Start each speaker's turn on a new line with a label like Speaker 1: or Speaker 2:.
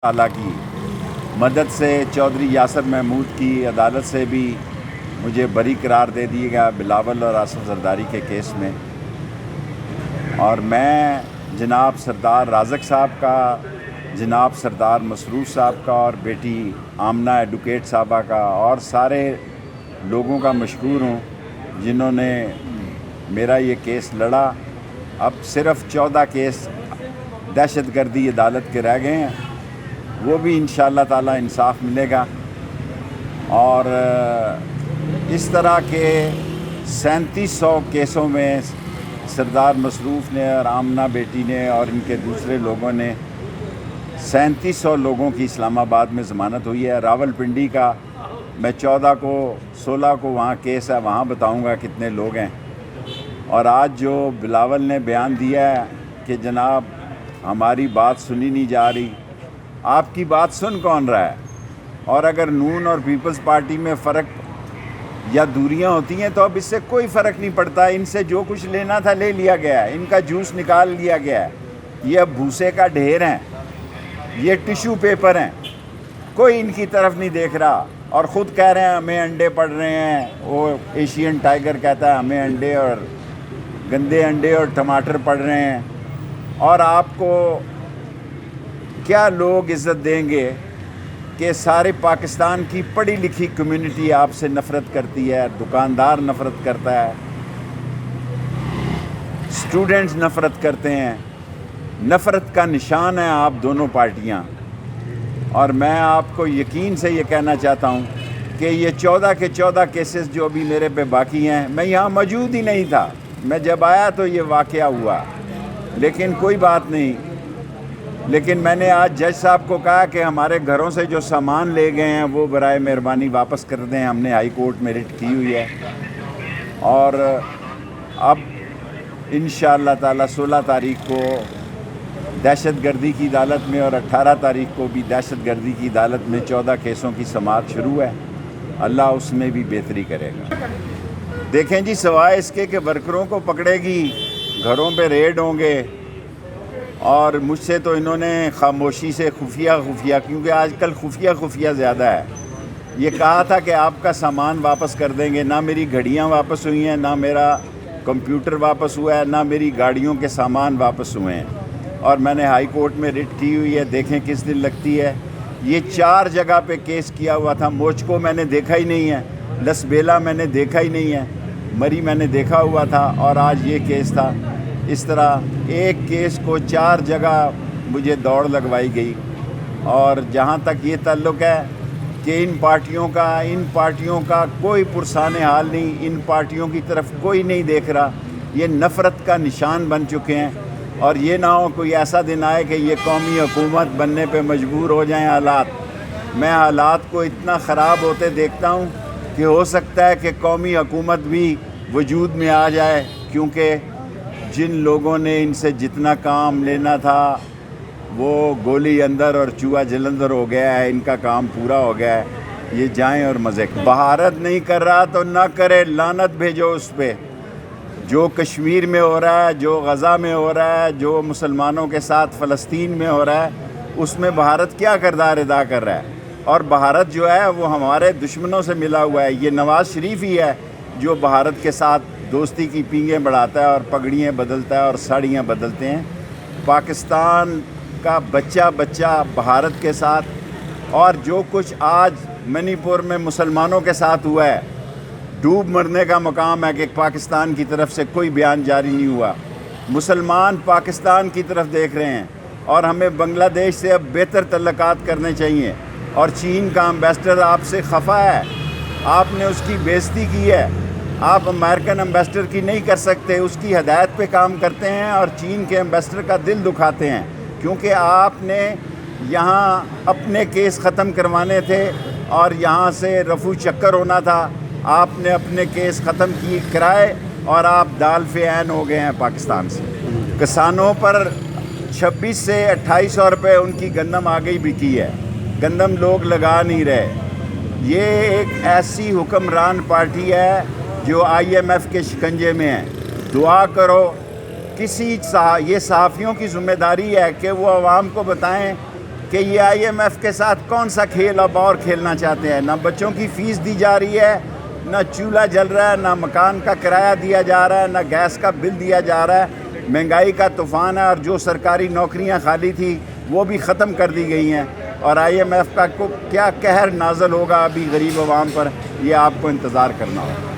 Speaker 1: ताला की मदद से चौधरी यासर महमूद की अदालत से भी मुझे बरी करार दे दिया गया बिलावल और आसिफ जरदारी के केस में। और मैं जनाब सरदार राज़क साहब का, जनाब सरदार मसरूफ़ साहब का और बेटी आमना एडवोकेट साहबा का और सारे लोगों का मशकूर हूँ जिन्होंने मेरा ये केस लड़ा। अब सिर्फ़ 14 केस दहशतगर्दी अदालत के रह गए हैं, वो भी इंशाअल्लाह ताला इंसाफ मिलेगा। और इस तरह के 3700 केसों में सरदार मसरूफ़ ने और आमना बेटी ने और इनके दूसरे लोगों ने 3700 लोगों की इस्लामाबाद में ज़मानत हुई है। रावलपिंडी का मैं 14 को 16 को वहाँ केस है, वहाँ बताऊँगा कितने लोग हैं। और आज जो बिलावल ने बयान दिया है कि जनाब हमारी बात सुनी नहीं जा रही, आपकी बात सुन कौन रहा है? और अगर नून और पीपल्स पार्टी में फ़र्क या दूरियां होती हैं तो अब इससे कोई फ़र्क नहीं पड़ता। इनसे जो कुछ लेना था ले लिया गया है, इनका जूस निकाल लिया गया है। ये अब भूसे का ढेर हैं, ये टिश्यू पेपर हैं, कोई इनकी तरफ नहीं देख रहा। और ख़ुद कह रहे हैं हमें अंडे पड़ रहे हैं। वो एशियन टाइगर कहता है हमें अंडे और गंदे अंडे और टमाटर पड़ रहे हैं। और आपको क्या लोग इज़्ज़त देंगे कि सारे पाकिस्तान की पढ़ी लिखी कम्युनिटी आपसे नफ़रत करती है, दुकानदार नफ़रत करता है, स्टूडेंट्स नफ़रत करते हैं। नफ़रत का निशान है आप दोनों पार्टियां। और मैं आपको यकीन से ये कहना चाहता हूँ कि ये 14 के 14 केसेस जो अभी मेरे पे बाकी हैं, मैं यहाँ मौजूद ही नहीं था। मैं जब आया तो ये वाक़या हुआ, लेकिन कोई बात नहीं। लेकिन मैंने आज जज साहब को कहा कि हमारे घरों से जो सामान ले गए हैं वो बराए मेहरबानी वापस कर दें। हमने हाई कोर्ट में रिट की हुई है। और अब इंशाअल्लाह ताला 16 तारीख को दहशतगर्दी की अदालत में और 18 तारीख को भी दहशतगर्दी की अदालत में 14 केसों की समाअत शुरू है। अल्लाह उसमें भी बेहतरी करेगा। देखें जी, सवाए इसके कि वर्करों को पकड़ेगी, घरों पे रेड होंगे। और मुझसे तो इन्होंने खामोशी से खुफिया क्योंकि आजकल खुफिया ज़्यादा है, ये कहा था कि आपका सामान वापस कर देंगे। ना मेरी घड़ियाँ वापस हुई हैं, ना मेरा कंप्यूटर वापस हुआ है, ना मेरी गाड़ियों के सामान वापस हुए हैं। और मैंने हाई कोर्ट में रिट की हुई है, देखें किस दिन लगती है। ये 4 जगह पे केस किया हुआ था। मोचको मैंने देखा ही नहीं है, लसबेला मैंने देखा ही नहीं है, मरी मैंने देखा हुआ था, और आज ये केस था। इस तरह एक केस को 4 जगह मुझे दौड़ लगवाई गई। और जहाँ तक ये ताल्लुक़ है कि इन पार्टियों का कोई पुरसाने हाल नहीं, इन पार्टियों की तरफ कोई नहीं देख रहा। ये नफ़रत का निशान बन चुके हैं। और ये ना हो कोई ऐसा दिन आए कि ये कौमी हुकूमत बनने पे मजबूर हो जाएं हालात। मैं हालात को इतना ख़राब होते देखता हूँ कि हो सकता है कि कौमी हुकूमत भी वजूद में आ जाए, क्योंकि जिन लोगों ने इनसे जितना काम लेना था वो गोली अंदर और चूहा जलंधर हो गया है। इनका काम पूरा हो गया है, ये जाएं और मज़े करें। भारत नहीं कर रहा तो ना करे, लानत भेजो उस पर। जो कश्मीर में हो रहा है, जो गज़ा में हो रहा है, जो मुसलमानों के साथ फ़लस्तीन में हो रहा है, उसमें भारत क्या किरदार अदा कर रहा है? और भारत जो है वो हमारे दुश्मनों से मिला हुआ है। ये नवाज़ शरीफ ही है जो भारत के साथ दोस्ती की पींगें बढ़ाता है और पगड़ियाँ बदलता है और साड़ियाँ बदलते हैं। पाकिस्तान का बच्चा भारत के साथ, और जो कुछ आज मणिपुर में मुसलमानों के साथ हुआ है, डूब मरने का मकाम है कि पाकिस्तान की तरफ से कोई बयान जारी नहीं हुआ। मुसलमान पाकिस्तान की तरफ देख रहे हैं। और हमें बांग्लादेश से अब बेहतर तल्लुकात करने चाहिए। और चीन का एम्बेसडर आपसे खफा है, आपने उसकी बेइज्जती की है। आप अमेरिकन एम्बेसडर की नहीं कर सकते, उसकी हदायत पे काम करते हैं और चीन के एम्बेसडर का दिल दुखाते हैं, क्योंकि आपने यहाँ अपने केस ख़त्म करवाने थे और यहाँ से रफू चक्कर होना था। आपने अपने केस ख़त्म कराए और आप दाल फ़ैन हो गए हैं पाकिस्तान से। किसानों पर 26 से 2800 रुपये उनकी गंदम आ गई बिकी है, गंदम लोग लगा नहीं रहे। ये एक ऐसी हुक्मरान पार्टी है जो IMF के शिकंजे में है। दुआ करो, ये सहाफ़ियों की ज़िम्मेदारी है कि वो आवाम को बताएं کہ یہ IMF کے ساتھ کون سا کھیل اب اور کھیلنا چاہتے ہیں. نہ بچوں کی فیس دی جا رہی ہے، نہ چولہا جل رہا ہے، نہ مکان کا کرایہ دیا جا رہا ہے، نہ گیس کا بل دیا جا رہا ہے. مہنگائی کا طوفان ہے اور جو سرکاری نوکریاں خالی تھی وہ بھی ختم کر دی گئی ہیں. اور IMF کا کیا قہر نازل ہوگا ابھی غریب عوام پر، یہ آپ کو انتظار کرنا ہوگا.